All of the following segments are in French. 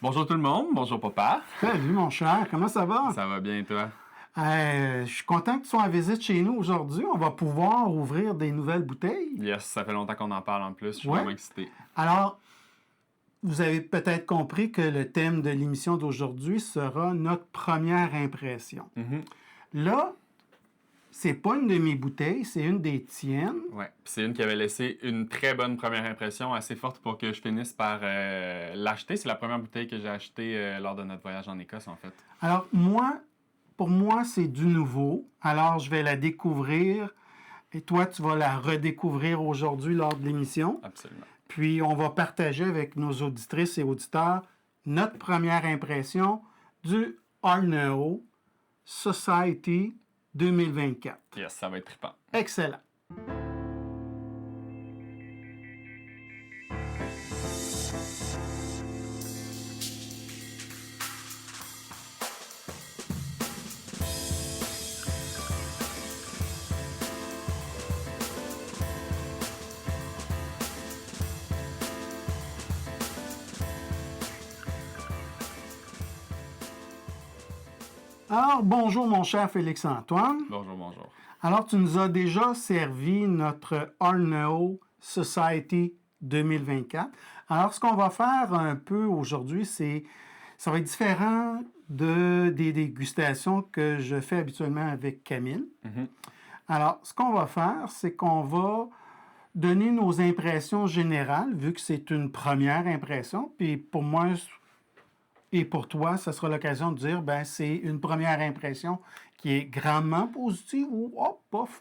Bonjour tout le monde, bonjour papa. Salut mon cher, comment ça va? Ça va bien toi? Je suis content que tu sois en visite chez nous aujourd'hui. On va pouvoir ouvrir des nouvelles bouteilles. Yes, ça fait longtemps qu'on en parle en plus, je suis Ouais. vraiment excité. Alors, vous avez peut-être compris que le thème de l'émission d'aujourd'hui sera notre première impression. Là, c'est pas une de mes bouteilles, c'est une des tiennes. Ouais, puis c'est une qui avait laissé une très bonne première impression, assez forte pour que je finisse par l'acheter. C'est la première bouteille que j'ai achetée lors de notre voyage en Écosse en fait. Alors, pour moi, c'est du nouveau. Alors, je vais la découvrir et toi, tu vas la redécouvrir aujourd'hui lors de l'émission. Absolument. Puis, on va partager avec nos auditrices et auditeurs notre première impression du Arnao Society 2024. Yes, ça va être trippant. Excellent. Alors, bonjour mon cher Félix-Antoine. Bonjour. Alors, tu nous as déjà servi notre Arnao Society 2024. Alors, ce qu'on va faire un peu aujourd'hui, ça va être différent des dégustations que je fais habituellement avec Camille. Alors, ce qu'on va faire, c'est qu'on va donner nos impressions générales, vu que c'est une première impression. Puis pour moi et pour toi, ça sera l'occasion de dire, c'est une première impression qui est grandement positive ou,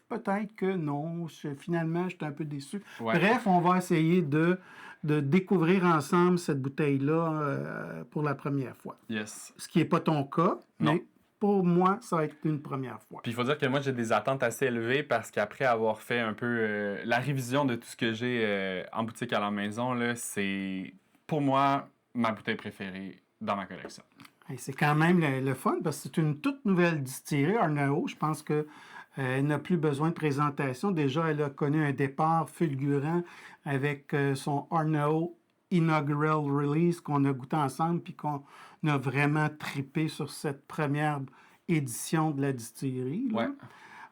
peut-être que non, finalement, je suis un peu déçu. Ouais. Bref, on va essayer de découvrir ensemble cette bouteille-là pour la première fois. Yes. Ce qui n'est pas ton cas, Non. mais pour moi, ça va être une première fois. Puis il faut dire que moi j'ai des attentes assez élevées parce qu'après avoir fait un peu la révision de tout ce que j'ai en boutique à la maison, là, c'est pour moi ma bouteille préférée dans ma collection. Et c'est quand même le fun parce que c'est une toute nouvelle distillerie, Arnao. Je pense qu'elle n'a plus besoin de présentation. Déjà, elle a connu un départ fulgurant avec son Arnao Inaugural Release qu'on a goûté ensemble puis qu'on a vraiment trippé sur cette première édition de la distillerie. Là.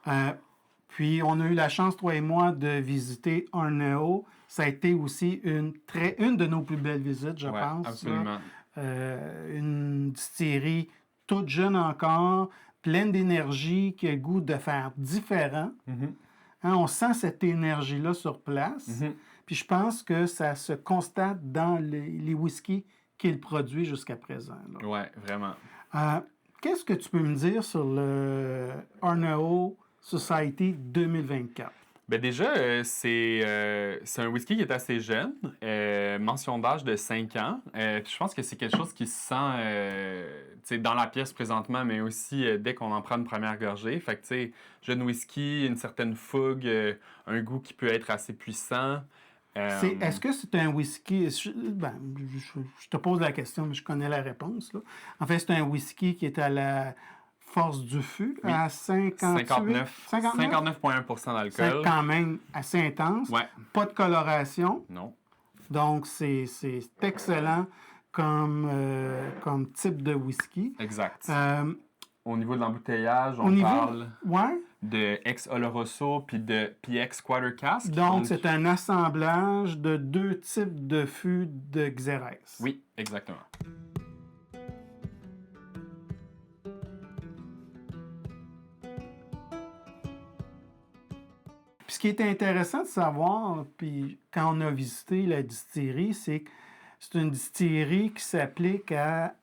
Ouais. Puis, on a eu la chance, toi et moi, de visiter Arnao. Ça a été aussi une de nos plus belles visites, je pense. Absolument. Une distillerie toute jeune encore, pleine d'énergie, qui a le goût de faire différent. On sent cette énergie-là sur place. Puis je pense que ça se constate dans les whiskies qu'il produit jusqu'à présent. Oui, vraiment. Qu'est-ce que tu peux me dire sur le Arnao Society 2024? Ben déjà, c'est un whisky qui est assez jeune, mention d'âge de 5 ans. Puis je pense que c'est quelque chose qui se sent dans la pièce présentement, mais aussi dès qu'on en prend une première gorgée. Fait que, tu sais, jeune whisky, une certaine fougue, un goût qui peut être assez puissant. Est-ce que c'est un whisky... Je te pose la question, mais je connais la réponse. Là. En fait, c'est un whisky qui est à la force du fût, oui. à 59,1% d'alcool. C'est quand même assez intense. Ouais. Pas de coloration. Non. Donc, c'est excellent comme type de whisky. Exact. Au niveau de l'embouteillage, on parle de ex Oloroso puis de PX Quarter Cask. Donc, c'est un assemblage de deux types de fûts de Xérès. Oui, exactement. Puis ce qui est intéressant de savoir, puis quand on a visité la distillerie, c'est que c'est une distillerie qui s'applique à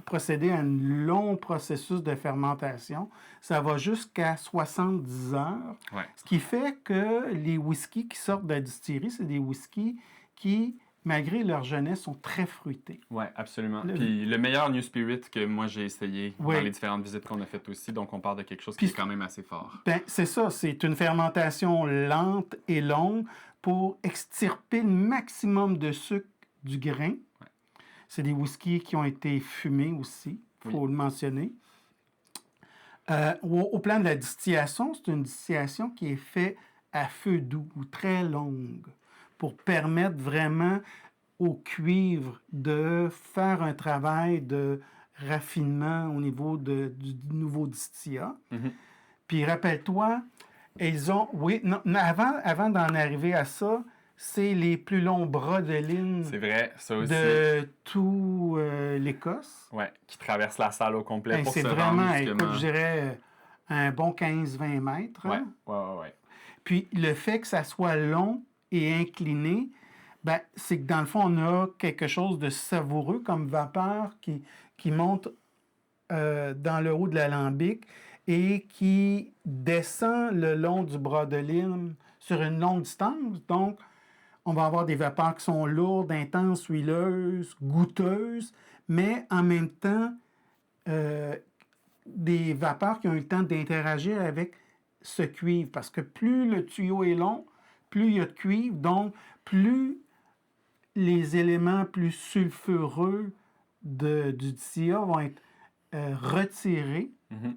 procéder à un long processus de fermentation. Ça va jusqu'à 70 heures. Ouais. Ce qui fait que les whiskies qui sortent de la distillerie, c'est des whiskies qui, malgré leur jeunesse, sont très fruités. Oui, absolument. Puis le meilleur New Spirit que moi j'ai essayé dans les différentes visites qu'on a faites aussi, donc on parle de quelque chose qui est quand même assez fort. C'est ça, c'est une fermentation lente et longue pour extirper le maximum de sucre du grain. Ouais. C'est des whiskies qui ont été fumés aussi, il faut le mentionner. Au plan de la distillation, c'est une distillation qui est faite à feu doux ou très longue pour permettre vraiment au cuivre de faire un travail de raffinement au niveau du nouveau distillat. Mhm. Puis rappelle-toi, ils ont... Oui, non, avant d'en arriver à ça, c'est les plus longs bras de ligne C'est vrai, ça aussi. de tout l'Écosse. Ouais, qui traverse la salle au complet pour C'est se vraiment, rendre écoute, justement. je dirais un bon 15-20 mètres. Ouais, Hein? ouais. Puis le fait que ça soit long et incliné, ben, c'est que dans le fond, on a quelque chose de savoureux comme vapeur qui monte dans le haut de l'alambic et qui descend le long du bras de lime sur une longue distance. Donc, on va avoir des vapeurs qui sont lourdes, intenses, huileuses, goûteuses, mais en même temps, des vapeurs qui ont eu le temps d'interagir avec ce cuivre. Parce que plus le tuyau est long, plus il y a de cuivre, donc plus les éléments plus sulfureux du distillat vont être retirés, Mhm.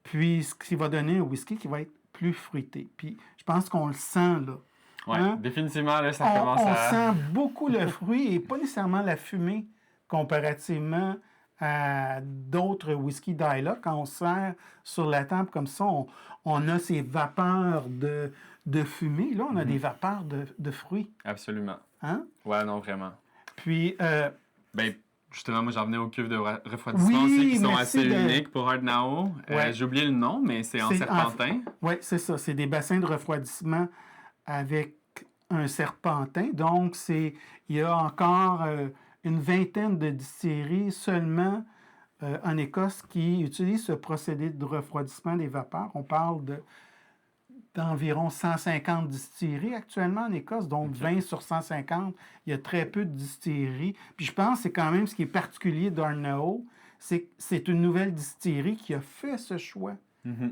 puis ce qui va donner un whisky qui va être plus fruité. Puis je pense qu'on le sent là. Ouais, Hein? définitivement, là, ça commence On à... sent beaucoup le fruit et pas nécessairement la fumée comparativement à d'autres whisky d'Islay. Quand on sert sur la table comme ça, on a ces vapeurs de fumée. Là, on a des vapeurs de fruits. Absolument. Hein? Ouais, non, vraiment. Puis, Ben, justement, moi, j'en venais aux cuves de refroidissement aussi, qui sont assez uniques pour Ardnao. Ouais. J'ai oublié le nom, mais c'est en serpentin. Oui, c'est ça. C'est des bassins de refroidissement avec un serpentin. Donc, il y a encore une vingtaine de distilleries seulement en Écosse qui utilisent ce procédé de refroidissement des vapeurs. On parle d'environ 150 distilleries actuellement en Écosse, donc 20 sur 150. Il y a très peu de distilleries. Puis je pense que c'est quand même ce qui est particulier d'Arnao, c'est une nouvelle distillerie qui a fait ce choix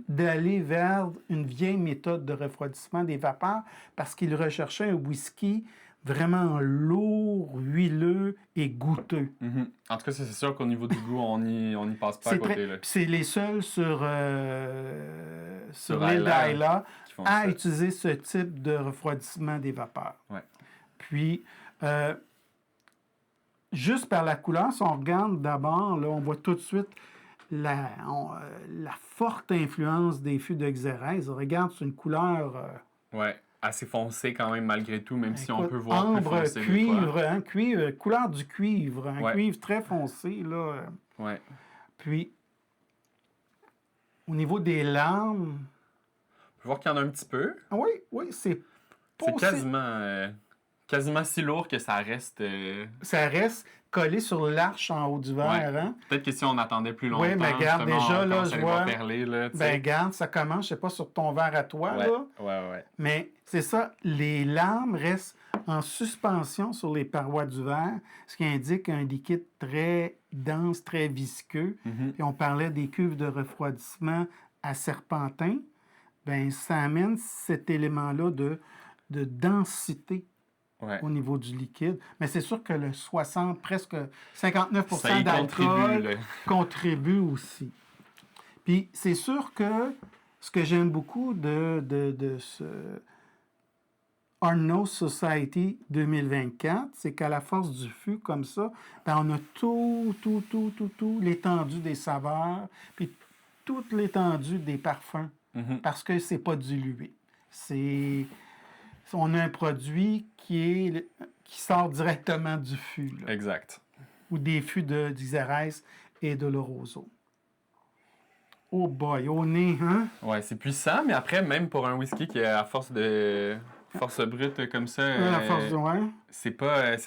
d'aller vers une vieille méthode de refroidissement des vapeurs parce qu'il recherchait un whisky vraiment lourd, huileux et goûteux. En tout cas, c'est sûr qu'au niveau du goût, on y passe pas à côté. Là. C'est les seuls sur l'île Islay d'Islay qui font à ça. utiliser ce type de refroidissement des vapeurs. Ouais. Puis, juste par la couleur, si on regarde d'abord, là, on voit tout de suite la forte influence des fûts de Xérès. Regarde, c'est une couleur... Ouais, assez foncé quand même malgré tout, même si on écoute, peut voir plus ambre, foncé des cuivre, fois. hein, cuivre, couleur du cuivre, un Ouais. cuivre très foncé, là. Ouais. Puis, au niveau des larmes, On peut voir qu'il y en a un petit peu. oui, c'est pas C'est aussi- quasiment si lourd que ça reste... Ça reste collé sur l'arche en haut du verre, Ouais. hein? Peut-être que si on attendait plus longtemps, Oui, mais regarde, justement, déjà, on là, commence à je les voir vois... perler, là, tu Ben, sais. regarde, ça commence, je sais pas, sur ton verre à toi, Ouais, là. ouais. Mais c'est ça, les larmes restent en suspension sur les parois du verre, ce qui indique un liquide très dense, très visqueux. Mhm. Puis on parlait des cuves de refroidissement à serpentin. Ben ça amène cet élément-là de densité Ouais. au niveau du liquide. Mais c'est sûr que le 60, presque 59 Ça y contribue, d'alcool là. contribue aussi. Puis c'est sûr que ce que j'aime beaucoup de ce Arnao Society 2024, c'est qu'à la force du fût comme ça, ben on a tout l'étendue des saveurs, puis toute l'étendue des parfums, Mhm. parce que c'est pas dilué. On a un produit qui sort directement du fût, là, Exact. ou des fûts d'Xérès et de l'Oroso. Oh boy, au nez, hein? Ouais, c'est puissant, mais après, même pour un whisky qui est à force brute comme ça, À force de... Ouais. c'est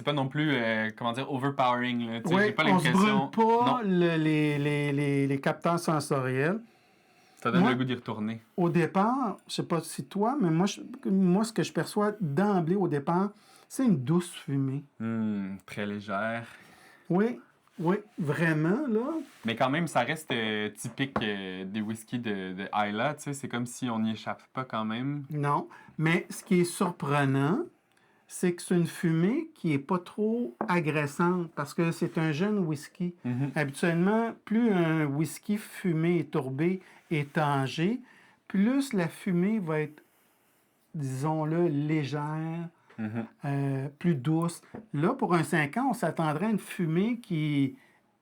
pas non plus, comment dire, overpowering. Là. Tu sais, Oui, j'ai pas on se l'impression... brûle pas Non, les capteurs sensoriels. ça donne Moi- le goût d'y retourner. Au départ, je sais pas si toi, mais moi ce que je perçois d'emblée au départ, c'est une douce fumée. Très légère. Oui, vraiment, là. Mais quand même, ça reste typique des whiskies de Islay, tu sais. C'est comme si on n'y échappe pas quand même. Non. Mais ce qui est surprenant, c'est que c'est une fumée qui est pas trop agressante parce que c'est un jeune whisky. Mhm. Habituellement, plus un whisky fumé et tourbé est âgé, plus la fumée va être, disons-le, légère, plus douce. Là, pour un 5 ans, on s'attendrait à une fumée qui est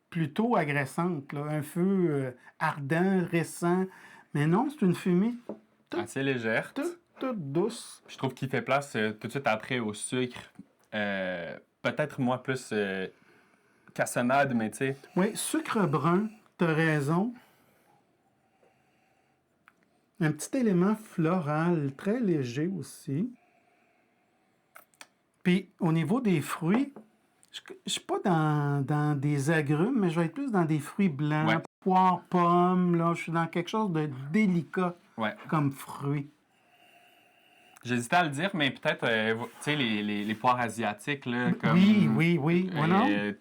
plutôt agressante, là. Un feu ardent, récent. Mais non, c'est une fumée Assez légère. toute douce. Je trouve qu'il fait place tout de suite après au sucre. Peut-être moi plus cassonade, mais tu sais. Oui, sucre brun, t'as raison. Un petit élément floral, très léger aussi. Puis au niveau des fruits, je ne suis pas dans des agrumes, mais je vais être plus dans des fruits blancs, Ouais. poire, pomme. Là, je suis dans quelque chose de délicat Ouais. comme fruit. J'hésitais à le dire, mais peut-être, tu sais, les poires asiatiques, là, comme. Oui. Ouais, non?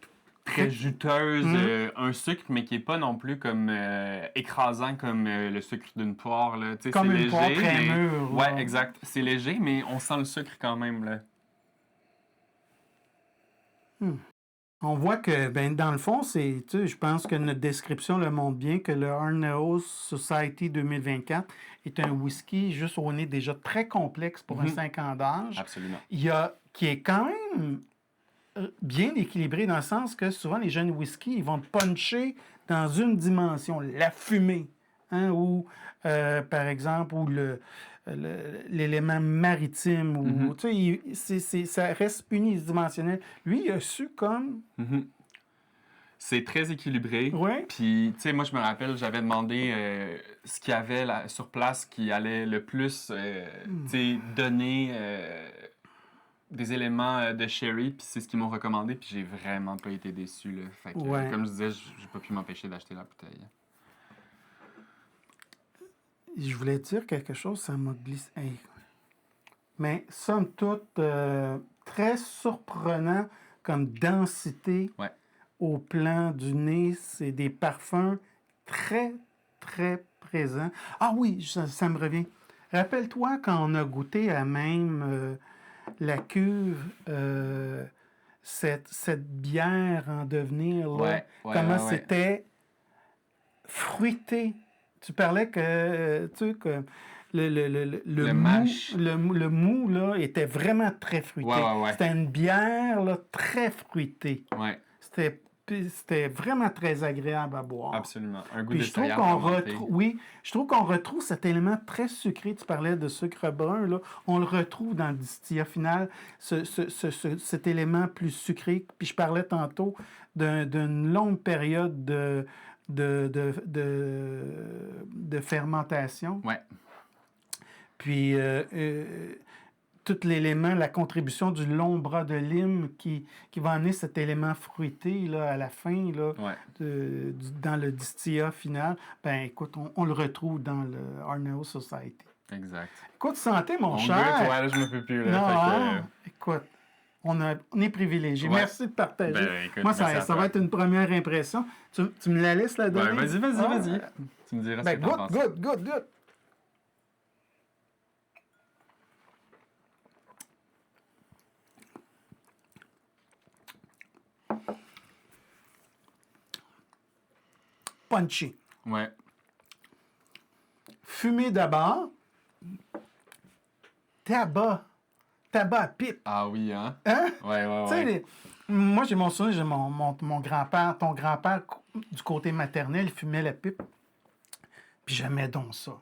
Très juteuse, Mm. un sucre, mais qui est pas non plus comme écrasant comme le sucre d'une poire, là. Tu sais, Comme c'est une poire léger, très mais... mûre. Ouais, là. exact. C'est léger, mais on sent le sucre quand même, là. On voit que, ben, dans le fond, c'est, tu sais, je pense que notre description le montre bien que le Arnao Society 2024 est un whisky juste au nez déjà très complexe pour un 5 ans d'âge. Absolument. Qui est quand même bien équilibré dans le sens que souvent les jeunes whisky, ils vont puncher dans une dimension, la fumée, hein, ou par exemple, ou l'élément maritime, ou tu sais, ça reste unidimensionnel. Lui, il a su comme, Mhm. C'est très équilibré. ouais, Puis, tu sais, moi, je me rappelle, j'avais demandé ce qu'il y avait là, sur place qui allait le plus, tu sais, donner des éléments de sherry. Puis c'est ce qu'ils m'ont recommandé. Puis j'ai vraiment pas été déçu, là. Fait que, Ouais. comme je disais, j'ai pas pu m'empêcher d'acheter la bouteille. je voulais dire quelque chose, ça m'a glissé. Hey. Mais somme toute, très surprenant comme densité. Ouais. Au plan du nez, c'est des parfums très, très présents. Ah oui, ça me revient. Rappelle-toi quand on a goûté à même la cuve, cette bière en devenir, là, Ouais, comment ouais. c'était fruité. Tu parlais que, tu sais, que Le mou, mash. le mou, là, était vraiment très fruité. Ouais. C'était une bière, là, très fruitée. Ouais, C'était vraiment très agréable à boire. absolument. Un goût Puis de je trouve céréales qu'on fermentées. retrouve, oui, je trouve qu'on retrouve cet élément très sucré. Tu parlais de sucre brun, là. On le retrouve dans le distillat final, cet élément plus sucré. Puis je parlais tantôt d'une longue période de fermentation. Ouais, Puis tout l'élément, la contribution du long bras de lime qui va amener cet élément fruité là, à la fin, là, ouais. dans le distillat final, ben écoute, on le retrouve dans le Arnao Society. Exact. Écoute, santé, mon Mon cher! gars, toi, là, je me peux plus, là. Non, Fait que, hein? Écoute, on est privilégié. Ouais. Merci de partager. Ben, écoute, Moi, merci à ça va toi. être une première impression. Tu me la laisses la donner? Ouais, vas-y. Ah, Tu me diras ce ben, que t'en penses. good. Punchy. Ouais. Fumé d'abord. Tabac à pipe. Ah oui, hein? Hein? Ouais. Tu sais, moi, j'ai mon souvenir, j'ai mon grand-père, ton grand-père, du côté maternel, il fumait la pipe. Puis j'aimais donc ça.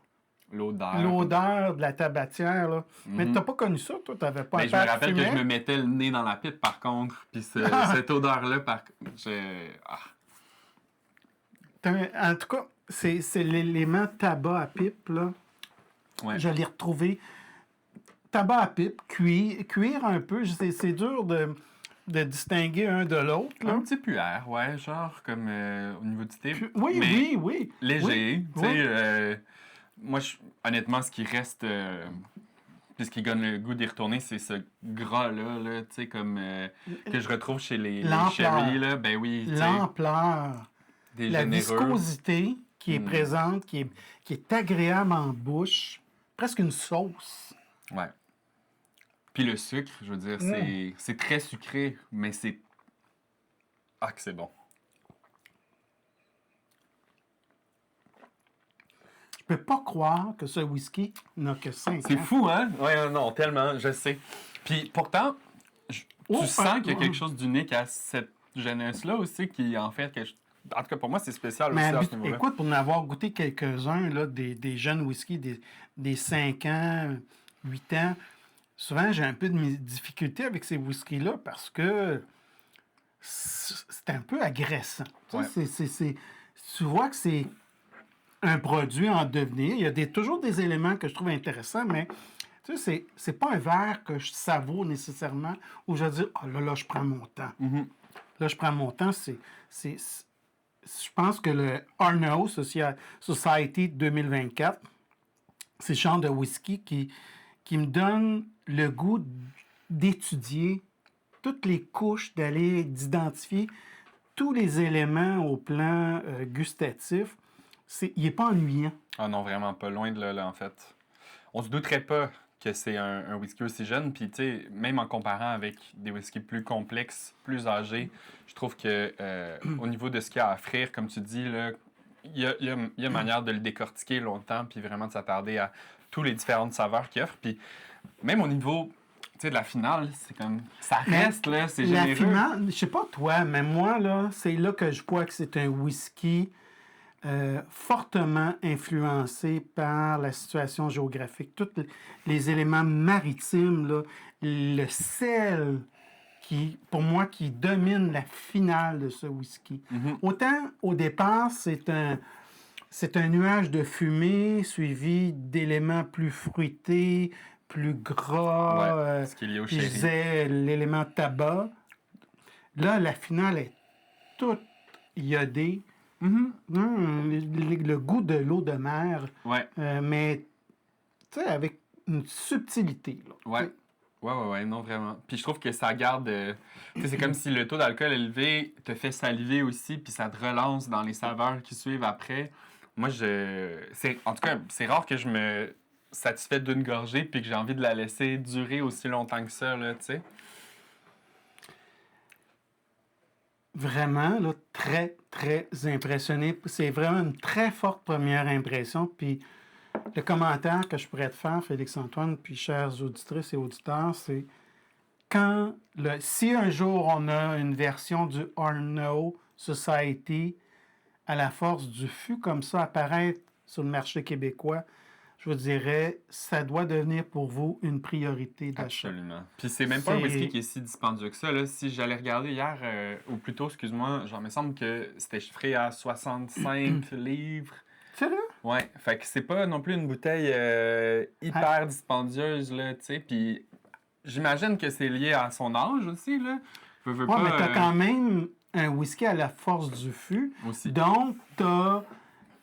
L'odeur. L'odeur de la tabatière, là. Mais Mhm. t'as pas connu ça, toi? T'avais pas Mais un je me père qui rappelle que je fumait? me mettais le nez dans la pipe, par contre. Puis cette odeur-là, En tout cas, c'est l'élément tabac à pipe, là. Ouais. Je l'ai retrouvé. Tabac à pipe, cuire un peu. C'est dur de distinguer un de l'autre, là. Un petit puère, ouais, genre comme au niveau du thé. Oui, mais oui. léger. Oui, Tu sais, moi, honnêtement, ce qui reste, puis ce qui donne le goût d'y retourner, c'est ce gras-là, là, tu sais, comme que je retrouve chez les sherry, là. Ben oui, tu sais, L'ampleur. des La généreux. viscosité qui est présente, qui est agréable en bouche. Presque une sauce. Ouais. Puis le sucre, je veux dire, c'est très sucré, mais c'est... Ah, que c'est bon. Je peux pas croire que ce whisky n'a que 5 ans. C'est fou, hein? Ouais, non, tellement, je sais. Puis pourtant, tu sens qu'il y a quelque ouais. chose d'unique à cette jeunesse-là aussi qui en fait quelque chose. En tout cas, pour moi, c'est spécial aussi Mais à ce niveau-là. écoute, pour en avoir goûté quelques-uns, là, des jeunes whisky, des 5 ans, 8 ans, souvent j'ai un peu de difficulté avec ces whiskies-là parce que c'est un peu agressant. Tu sais, Ouais. tu vois que c'est un produit en devenir. Il y a toujours des éléments que je trouve intéressants, mais tu sais, c'est pas un verre que je savoure nécessairement où je vais dire, oh là, là, je prends mon temps. Mhm. Là, je prends mon temps, je pense que le Arno Society 2024, c'est le genre de whisky qui me donne le goût d'étudier toutes les couches, d'identifier tous les éléments au plan gustatif. Il n'est pas ennuyant. Ah non, vraiment pas. Loin de là, en fait. On se douterait pas que c'est un whisky aussi jeune. Puis, tu sais, même en comparant avec des whiskies plus complexes, plus âgés, je trouve que au niveau de ce qu'il y a à offrir, comme tu dis, là, il y a manière de le décortiquer longtemps, puis vraiment de s'attarder à toutes les différentes saveurs qu'il offre. Puis, même au niveau, tu sais, de la finale, c'est comme. Ça reste, là, c'est La généreux. finale, je sais pas toi, mais moi, là, c'est là que je vois que c'est un whisky fortement influencé par la situation géographique, tous les éléments maritimes, là, le sel pour moi, qui domine la finale de ce whisky. Mhm. Autant au départ, c'est un nuage de fumée suivi d'éléments plus fruités, plus gras, Ouais, ce qui est lié au puis je sherry. disais l'élément tabac. Là, la finale est toute iodée. Mhm. Le goût de l'eau de mer, Ouais. mais tu sais, avec une subtilité. Là, Ouais. Ouais, non, vraiment. Puis je trouve que ça garde. Tu sais, c'est comme si le taux d'alcool élevé te fait saliver aussi, puis ça te relance dans les saveurs qui suivent après. Moi, en tout cas, c'est rare que je me satisfais d'une gorgée, puis que j'ai envie de la laisser durer aussi longtemps que ça, là, tu sais. Vraiment, là, très, très impressionné. C'est vraiment une très forte première impression. Puis le commentaire que je pourrais te faire, Félix-Antoine, puis chères auditrices et auditeurs, c'est si un jour on a une version du Arno Society à la force du fût comme ça apparaître sur le marché québécois, je vous dirais, ça doit devenir pour vous une priorité d'achat. Absolument. Puis c'est même pas un whisky qui est si dispendieux que ça, là. Si j'allais regarder hier, ou plutôt, excuse-moi, genre, il me semble que c'était chiffré à 65 livres. Sérieux? Ouais, fait que c'est pas non plus une bouteille hyper dispendieuse, là, tu sais. Puis j'imagine que c'est lié à son âge aussi, là. Veux Ouais, pas, mais t'as quand même un whisky à la force du fût. aussi. Donc, t'as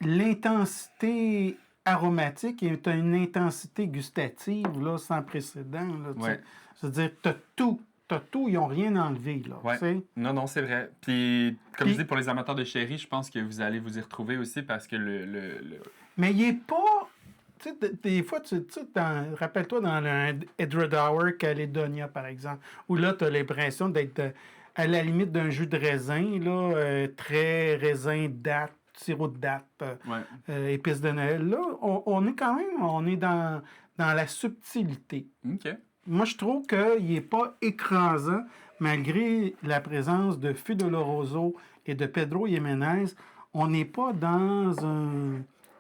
l'intensité aromatique et t'as une intensité gustative là, sans précédent. Là, tu sais. Ouais. C'est-à-dire, t'as tout. Ils n'ont rien enlevé. Là, Ouais. tu sais. Non, c'est vrai. Puis, comme je dis, pour les amateurs de sherry, je pense que vous allez vous y retrouver aussi parce que Mais il n'est pas. Tu sais, des fois, rappelle-toi dans le Edward Hour Caledonia, par exemple, où là, tu as l'impression d'être à la limite d'un jus de raisin, là, très raisin date, sirop de date, Ouais. épices de Noël. Là, on est quand même dans la subtilité. OK. Moi, je trouve qu'il n'est pas écrasant, malgré la présence de Feu de Oloroso et de Pedro Jiménez. On n'est pas dans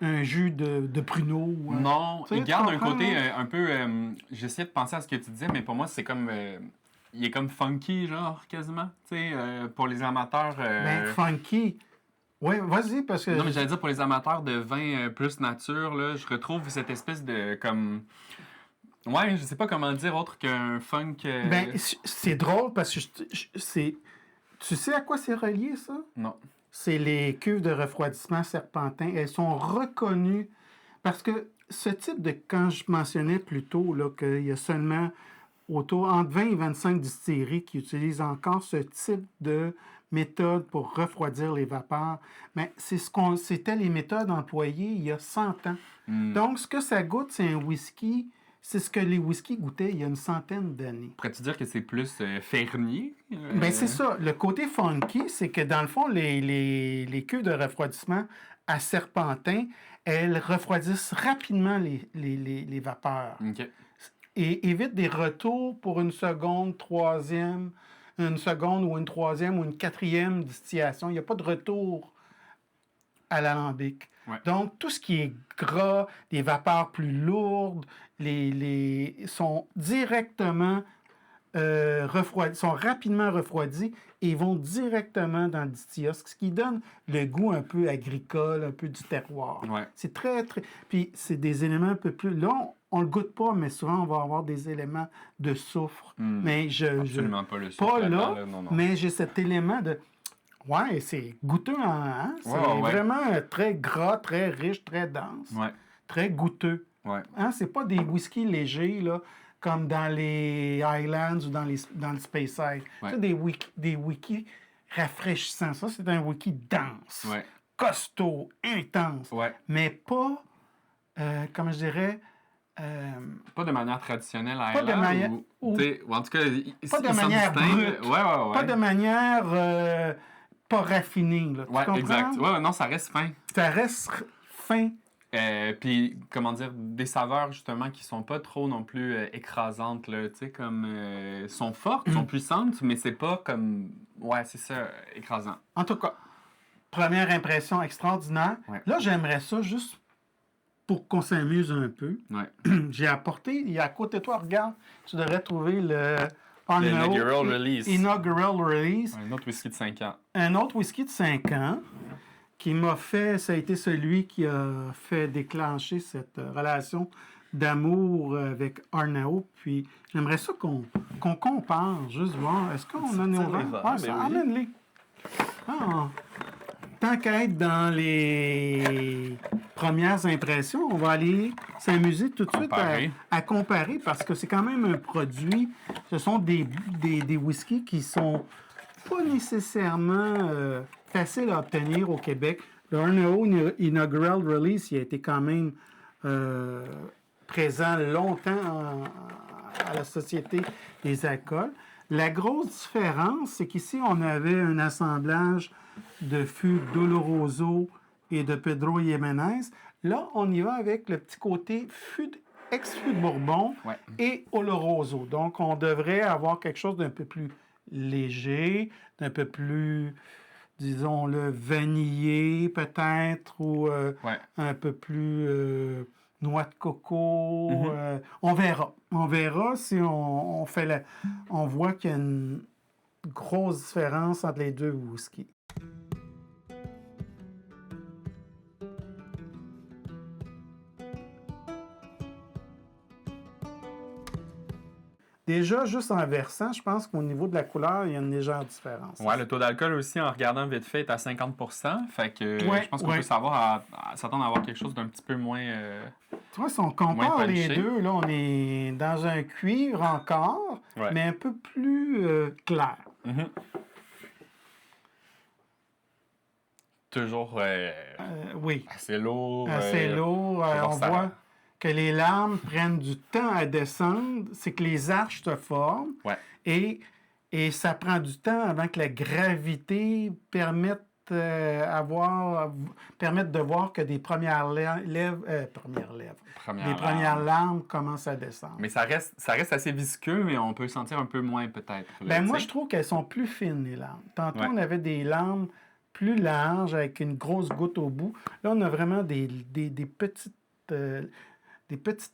un jus de pruneau. Non, Tu sais, il tu garde un comprends, côté là? un peu. J'essayais de penser à ce que tu disais, mais pour moi, c'est comme. Il est comme funky, genre, quasiment. Tu sais, pour les amateurs. Ben, funky. Oui, vas-y, parce que... Non, mais j'allais dire pour les amateurs de vin plus nature, là, je retrouve cette espèce de. Comme. Ouais, je sais pas comment dire autre qu'un funk. Ben, c'est drôle parce que tu sais à quoi c'est relié, ça? Non. C'est les cuves de refroidissement serpentin. Elles sont reconnues parce que ce type de... Quand je mentionnais plus tôt là, qu'il y a seulement entre 20 et 25 distilleries qui utilisent encore ce type de méthode pour refroidir les vapeurs, mais c'était les méthodes employées il y a 100 ans. Donc, ce que ça goûte, c'est un whisky. C'est ce que les whiskies goûtaient il y a une centaine d'années. Pourrais-tu dire que c'est plus fermier? Ben, c'est ça. Le côté funky, c'est que dans le fond, les cuves de refroidissement à serpentin, elles refroidissent rapidement les vapeurs. OK. et évite des retours pour une seconde ou une troisième ou une quatrième distillation. Il n'y a pas de retour à l'alambic. Ouais. Donc, tout ce qui est gras, les vapeurs plus lourdes, sont directement sont rapidement refroidis et vont directement dans le distillat, ce qui donne le goût un peu agricole, un peu du terroir. Ouais. C'est très, très... Puis c'est des éléments un peu plus... Là, on le goûte pas, mais souvent, on va avoir des éléments de soufre. Mais Absolument pas le sucre. Pas là, là, non. mais j'ai cet élément de... Ouais, c'est goûteux, hein? C'est vraiment très gras, très riche, très dense, très goûteux. Ouais. Hein? C'est pas des whiskies légers, là, comme dans les Highlands ou dans le Speyside. Ouais. C'est des wikis rafraîchissants. Ça, c'est un wiki dense, costaud, intense, mais pas, comment je dirais... pas de manière traditionnelle à pas de manière... ou en tout cas, pas de manière brute. Ouais. Pas de manière pas raffinée. Là. Tu comprends? Exact. Ouais, non, ça reste fin. Ça reste fin. Puis, comment dire, des saveurs, justement, qui sont pas trop non plus écrasantes, là, tu sais, comme... sont fortes, sont puissantes, mais c'est pas comme... Ouais, c'est ça, écrasant. En tout cas, première impression extraordinaire. Ouais. Là, j'aimerais ça juste pour qu'on s'amuse un peu. Ouais. J'ai apporté, il y a à côté de toi, regarde, tu devrais trouver le... Inaugural Release. Inaugural Release. Un autre whisky de 5 ans. Un autre whisky de 5 ans qui m'a fait, ça a été celui qui a fait déclencher cette relation d'amour avec Arnao. Puis j'aimerais ça qu'on compare, juste voir. Est-ce qu'on en est au vent? Ah, ça, emmène-les. Ah, tant qu'à être dans les premières impressions, on va aller s'amuser tout de suite à comparer parce que c'est quand même un produit. Ce sont des whiskies qui sont pas nécessairement faciles à obtenir au Québec. Le Arnao Inaugural Release, il a été quand même présent longtemps à la Société des alcools. La grosse différence, c'est qu'ici, on avait un assemblage de fûts d'Oloroso et de Pedro Jiménez. Là, on y va avec le petit côté ex-fût de Bourbon et Oloroso. Donc, on devrait avoir quelque chose d'un peu plus léger, d'un peu plus, disons-le, vanillé peut-être, ou un peu plus noix de coco. On verra. On verra si on fait on voit qu'il y a une grosse différence entre les deux whiskies. Déjà, juste en versant, je pense qu'au niveau de la couleur, il y a une légère différence. Ouais, le taux d'alcool aussi, en regardant vite fait, est à 50 %. Fait que je pense qu'on peut s'attendre à avoir quelque chose d'un petit peu moins... Tu vois, si on compare les deux, là, on est dans un cuivre encore, mais un peu plus clair. Toujours assez lourd. Assez lourd. On voit que les lames prennent du temps à descendre, c'est que les arches se forment. Et ça prend du temps avant que la gravité permette de voir que des premières lames commencent à descendre. Mais ça reste assez visqueux, mais on peut sentir un peu moins peut-être. Moi, je trouve qu'elles sont plus fines, les lames. Tantôt, on avait des lames plus larges avec une grosse goutte au bout. Là, on a vraiment des petites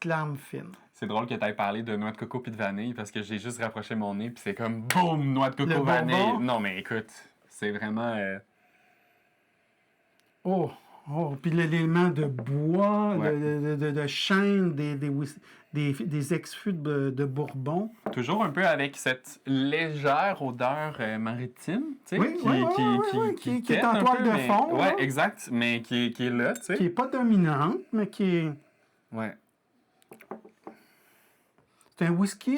lames fines. C'est drôle que tu aies parlé de noix de coco puis de vanille parce que j'ai juste rapproché mon nez puis c'est comme boum, noix de coco, vanille. Bourbon. Non, mais écoute, c'est vraiment... Puis l'élément de bois, de chêne, des ex-fûts de Bourbon. Toujours un peu avec cette légère odeur maritime, tu sais, qui est en toile de fond. Oui, exact, mais qui est là, tu sais. Qui n'est pas dominante, mais qui est... Ouais. C'est un whisky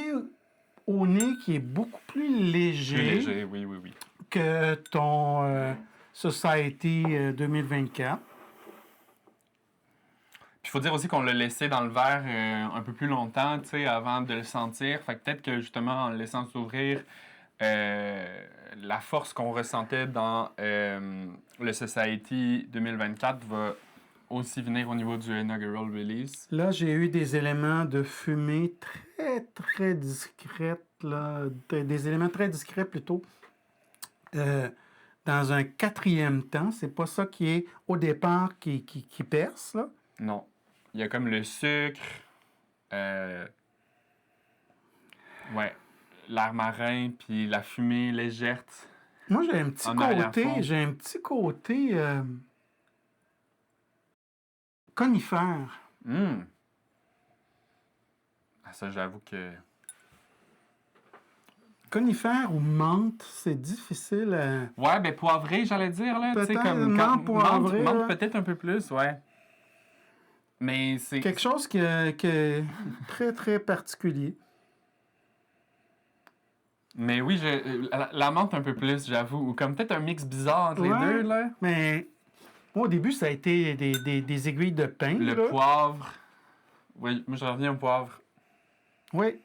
au nez qui est beaucoup plus léger. Plus léger, oui. Que ton Society 2024. Puis il faut dire aussi qu'on l'a laissé dans le verre un peu plus longtemps, tu sais, avant de le sentir. Fait que peut-être que justement, en le laissant s'ouvrir, la force qu'on ressentait dans le Society 2024 va aussi venir au niveau du Inaugural Release. Là, j'ai eu des éléments de fumée très très discrètes, là, des éléments très discrets plutôt. Dans un quatrième temps, c'est pas ça qui est au départ qui perce, là. Non. Il y a comme le sucre, ouais, l'air marin, puis la fumée légère. Moi, En arrière-fond. j'ai un petit côté conifère. Ah, ça, j'avoue que... Conifère ou menthe, c'est difficile à... Ouais, ben poivré, j'allais dire, là. Tu sais, Peut-être comme... menthe, poivré, menthe là. peut-être un peu plus, ouais. Mais c'est... Quelque chose qui est très, très particulier. Mais oui, la menthe un peu plus, j'avoue. Ou comme peut-être un mix bizarre entre les Ouais. deux, là. Mais moi, au début, ça a été des aiguilles de pain. Le là. poivre. Oui, moi, je reviens au poivre. Oui.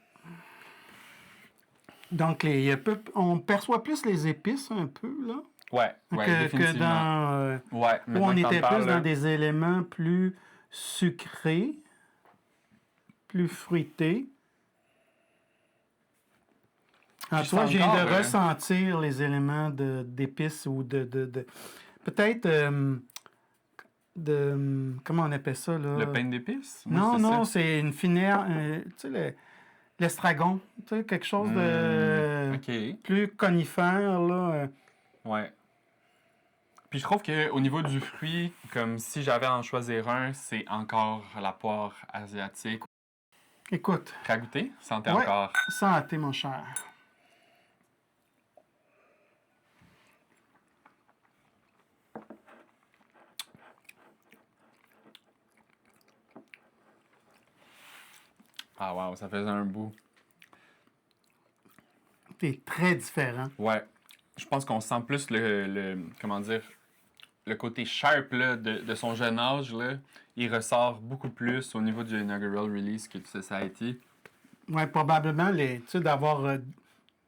Donc, on perçoit plus les épices un peu, là, Ouais, que définitivement. dans... Ouais, où maintenant on que t'en était parles, plus là. dans des éléments plus sucrés, plus fruités. Ah, Puis tu vois, c'est je viens encore, de ressentir les éléments d'épices ou peut-être comment on appelle ça, là? Le pain d'épices? Moi, Non, c'est non, ça. c'est une finière, tu sais, l'estragon, tu sais, quelque chose de OK. plus conifère, là. Ouais. Puis je trouve qu'au niveau du fruit, comme si j'avais à en choisir un, c'est encore la poire asiatique. Écoute, Prêt à goûter? Sentez ouais, encore. santé, mon cher. Ah wow, ça faisait un bout. C'est très différent. Ouais. Je pense qu'on sent plus comment dire, le côté sharp là, de son jeune âge. Là. Il ressort beaucoup plus au niveau du inaugural release que du Society. Ouais, probablement, tu sais, d'avoir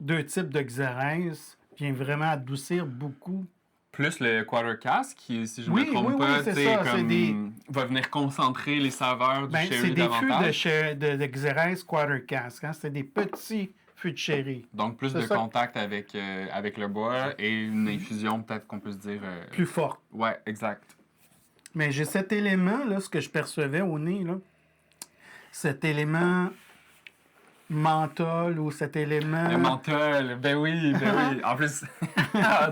deux types de xérès vient vraiment adoucir beaucoup. Plus le quarter cask, qui, si je ne Oui, me trompe oui, oui, pas, c'est tu sais, ça, comme c'est des- va venir concentrer les saveurs du Ben, c'est sherry des fûts davantage. de xérès quarter cask. Hein? C'est des petits fûts de sherry. Donc plus C'est de ça. contact avec, avec le bois et une infusion, peut-être qu'on peut se dire. Plus fort. Ouais, exact. Mais j'ai cet élément, là, ce que je percevais au nez, là. Cet élément menthol ou cet élément... Le menthol, ben oui, ben oui. En plus,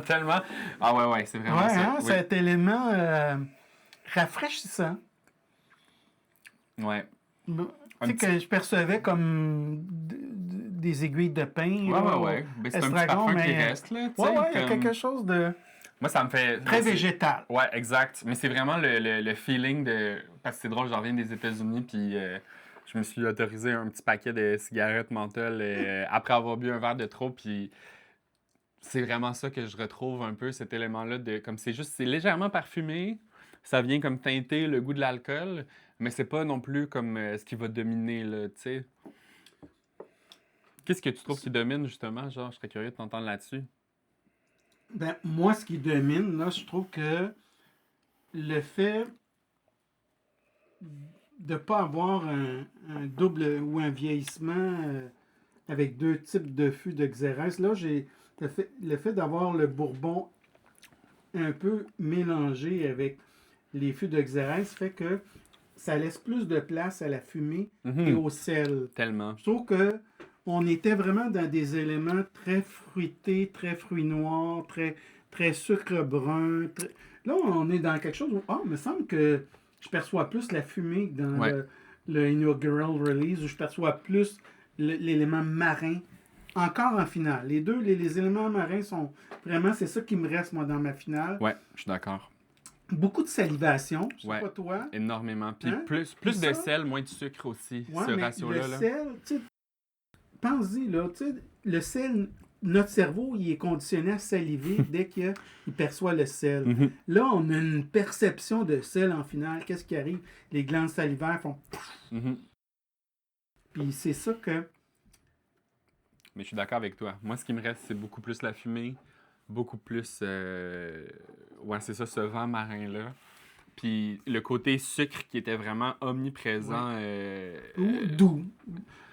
tellement. Ah ouais, c'est vraiment Ouais, ça. hein, Oui. cet élément rafraîchissant. Ouais. Tu Un sais, petit- que je percevais comme des aiguilles de pain. là, Ouais. Ben, c'est un petit estragon, parfum qui mais... reste, là, tu Ouais, sais. ouais, il y a comme- quelque chose de Moi, ça me fait... très c'est- végétal. Ouais, exact. Mais c'est vraiment le feeling de... Parce que c'est drôle, je reviens des États-Unis, puis je me suis autorisé un petit paquet de cigarettes menthol après avoir bu un verre de trop, puis c'est vraiment ça que je retrouve un peu, cet élément-là de... Comme c'est légèrement parfumé, ça vient comme teinter le goût de l'alcool, mais c'est pas non plus comme ce qui va dominer, là, tu sais. Qu'est-ce que tu trouves qui domine, justement? Genre, je serais curieux de t'entendre là-dessus. Ben, moi, ce qui domine, là, je trouve que le fait de ne pas avoir un double ou un vieillissement avec deux types de fûts de xérès, là, j'ai le fait d'avoir le bourbon un peu mélangé avec les fûts de xérès fait que ça laisse plus de place à la fumée et au sel. Tellement. Je trouve que on était vraiment dans des éléments très fruités, très fruits noirs, très sucre brun. Là, on est dans quelque chose où, il me semble que je perçois plus la fumée que dans Ouais. le inaugural release, où je perçois plus l'élément marin. Encore en finale. Les deux, les éléments marins sont vraiment, c'est ça qui me reste, moi, dans ma finale. Ouais, je suis d'accord. Beaucoup de salivation, je sais Ouais. pas toi. Énormément. Puis Hein? plus Puis de ça- sel, moins de sucre aussi, Ouais, ce mais ratio-là. le Là. sel, tu sais, pense-y, là, tu sais, le sel, notre cerveau, il est conditionné à saliver dès qu'il perçoit le sel. Mhm. Là, on a une perception de sel en finale. Qu'est-ce qui arrive? Les glandes salivaires font... Mhm. Puis c'est ça que... Mais je suis d'accord avec toi. Moi, ce qui me reste, c'est beaucoup plus la fumée, beaucoup plus... Ouais, c'est ça, ce vent marin-là. Puis le côté sucre qui était vraiment omniprésent. Ou doux.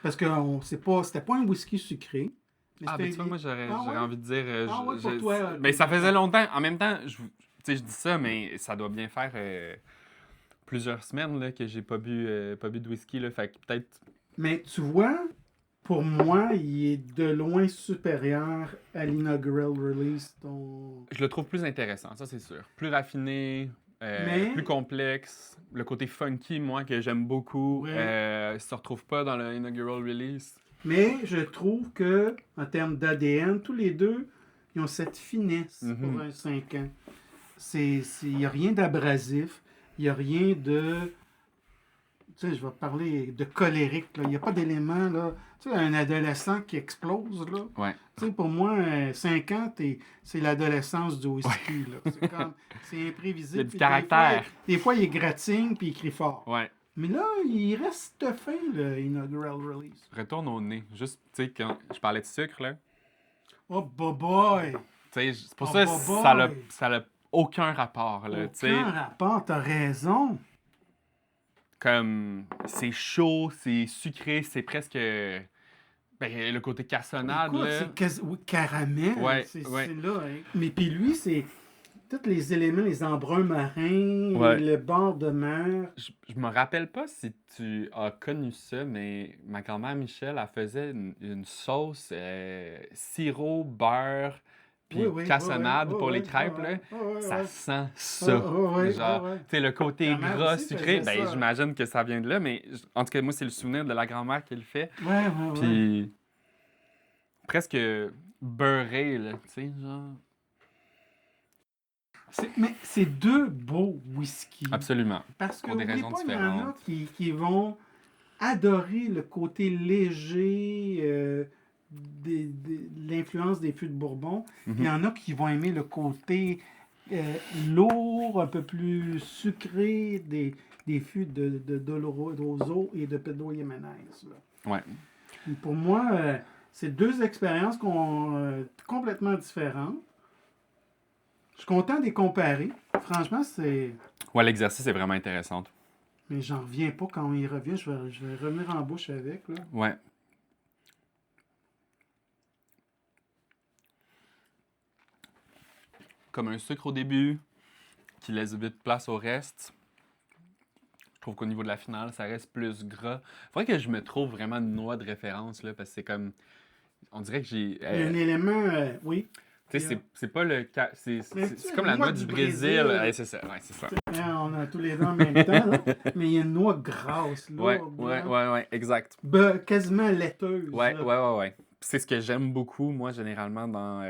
Parce que c'était pas un whisky sucré. Mais Ah, ben tu vois, moi, j'aurais ouais? envie de dire... Ah ouais, pour toi. Mais ça faisait longtemps. En même temps, tu sais, je dis ça, mais ça doit bien faire plusieurs semaines là, que j'ai pas bu de whisky. Là, fait que peut-être... Mais tu vois, pour moi, il est de loin supérieur à l'inaugural release. Je le trouve plus intéressant, ça c'est sûr. Plus raffiné, Mais- plus complexe. Le côté funky, moi, que j'aime beaucoup, Ouais. se retrouve pas dans le inaugural release. Mais je trouve que en termes d'ADN, tous les deux, ils ont cette finesse Mhm. pour un 5 ans. Il n'y a rien d'abrasif, il n'y a rien de... Tu sais, je vais parler de colérique. Là. Il n'y a pas d'élément, là. Tu sais, un adolescent qui explose, là. Ouais. Tu sais, pour moi, 5 ans, c'est l'adolescence du whisky, là. C'est imprévisible. Il y a du Puis caractère. Des fois, il égratigne puis il crie fort. Ouais. Mais là, il reste fin, le inaugural release. Retourne au nez. Juste, tu sais, quand je parlais de sucre, là. Oh, boy! Tu sais, c'est pour Oh, ça boy. ça a aucun rapport, là. Tu sais, Aucun rapport, t'as raison. comme, c'est chaud, c'est sucré, c'est presque... Ben, le côté cassonade, Écoute, là. oui, caramel. Ouais, C'est ouais. là. Hein. Mais puis lui, c'est tous les éléments, les embruns marins, Ouais. le bord de mer. Je me rappelle pas si tu as connu ça, mais ma grand-mère Michel, elle faisait une sauce sirop, beurre, puis cassonade pour les crêpes, là. Ça sent ça. Genre, tu sais, le côté Ta mère gras, aussi sucré, faisait ben ça. j'imagine que ça vient de là, mais en tout cas, moi, c'est le souvenir de la grand-mère qui le fait. Ouais. Puis presque beurré, là, tu sais, genre. Mais c'est deux beaux whisky. Absolument. Parce que Pour des oublie raisons pas, il y en a différentes. qui vont adorer le côté léger de l'influence des fûts de Bourbon. Il y en a qui vont aimer le côté lourd, un peu plus sucré des fûts de Doloroso et de Pedro Jiménez. Là. Ouais. Et pour moi, c'est deux expériences complètement différentes. Je suis content de les comparer. Franchement, c'est... Ouais, l'exercice est vraiment intéressant. Mais j'en reviens pas quand il revient. Je vais revenir en bouche avec. Là. Ouais. Comme un sucre au début, qui laisse vite place au reste. Je trouve qu'au niveau de la finale, ça reste plus gras. Faudrait que je me trouve vraiment une noix de référence, là, parce que c'est comme... On dirait que j'ai... Il y a un élément, oui. Tu sais, c'est pas le... Mais C'est comme la noix du Brésil. Ouais, c'est ça, ouais, c'est ça. On a tous les deux en même temps, là. Mais il y a une noix grasse, là. Ouais, exact. Quasiment laiteuse. Ouais. Là. C'est ce que j'aime beaucoup, moi, généralement, dans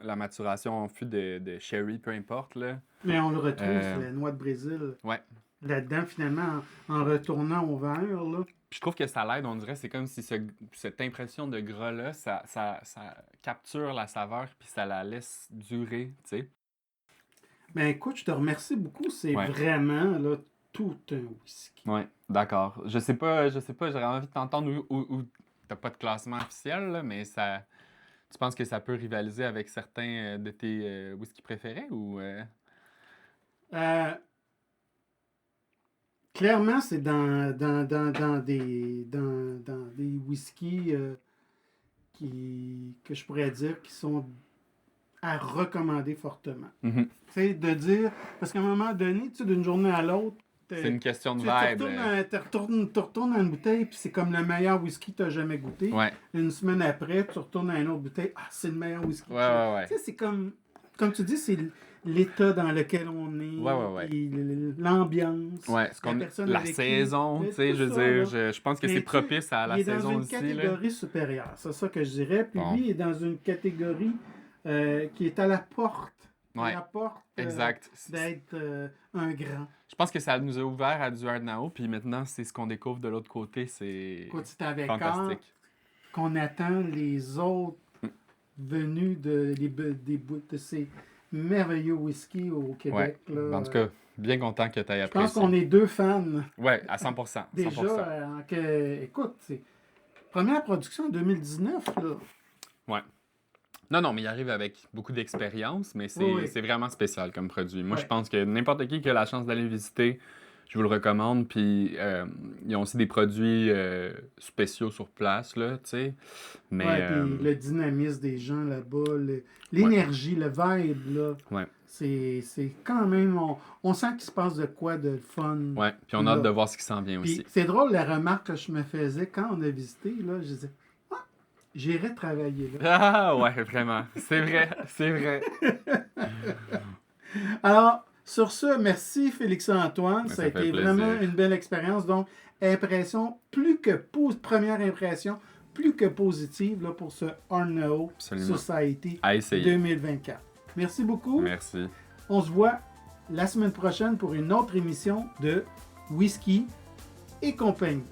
la maturation en fût de sherry, peu importe, là. Mais on le retrouve, c'est la noix de Brésil. Ouais. Là-dedans, finalement, en retournant au verre, là. Puis je trouve que ça l'aide, on dirait, c'est comme si cette impression de gras-là, ça capture la saveur, puis ça la laisse durer, tu sais. Ben écoute, je te remercie beaucoup. C'est Ouais. vraiment, là, tout un whisky. Ouais, d'accord. Je sais pas, j'aurais envie de t'entendre où t'as pas de classement officiel, là, mais ça... Tu penses que ça peut rivaliser avec certains de tes whisky préférés, ou... Clairement, c'est dans des whiskies que je pourrais dire qui sont à recommander fortement. Mhm. Tu sais, de dire, parce qu'à un moment donné, tu sais, d'une journée à l'autre, C'est une question de tu vibe. retournes dans une bouteille, puis c'est comme le meilleur whisky que tu as jamais goûté. Ouais, Une semaine après, tu retournes dans une autre bouteille, c'est le meilleur whisky. ouais. Tu sais, c'est comme tu dis, c'est l'état dans lequel on est, Ouais. puis l'ambiance, Ouais, personne la avec qui- saison, tu sais, tout je veux ça, dire, là. je pense que Mais c'est tu sais, propice à la il est dans saison une aussi, là. catégorie supérieure, c'est ça que je dirais. Puis Bon. lui, il est dans une catégorie qui est à la porte. Ouais, À la porte exact. d'être un grand. Je pense que ça nous a ouvert à du Hard Now, puis maintenant, c'est ce qu'on découvre de l'autre côté, c'est Écoute, c'est avec fantastique. qu'on attend les autres venus de ces merveilleux whisky au Ouais, Québec. Là. en tout cas, bien content que tu aies je pense apprécié. qu'on est deux fans. Ouais, à 100%. Déjà, 100%. écoute, c'est première production en 2019, là. Ouais. Non, non, mais il arrive avec beaucoup d'expérience, mais Oui, oui. c'est vraiment spécial comme produit. Moi, je Ouais. pense que n'importe qui a la chance d'aller visiter, je vous le recommande. Puis, ils ont aussi des produits spéciaux sur place, là, tu sais. Mais, Ouais, puis le dynamisme des gens là-bas, ouais, l'énergie, le vibe, là, ouais, c'est quand même, on sent qu'il se passe de quoi de fun ouais. Puis, on a hâte là. de voir ce qui s'en vient Puis aussi. c'est drôle, la remarque que je me faisais quand on a visité, là, je disais, ah, j'irai travailler là. Ah, ouais, vraiment. C'est vrai, c'est vrai. Alors, sur ce, merci Félix-Antoine. Mais Ça a ça fait été vraiment plaisir. une belle expérience. Donc, première impression, plus que positive là, pour ce Arnao Absolument. Society À essayer. 2024. Merci beaucoup. Merci. On se voit la semaine prochaine pour une autre émission de Whisky et compagnie.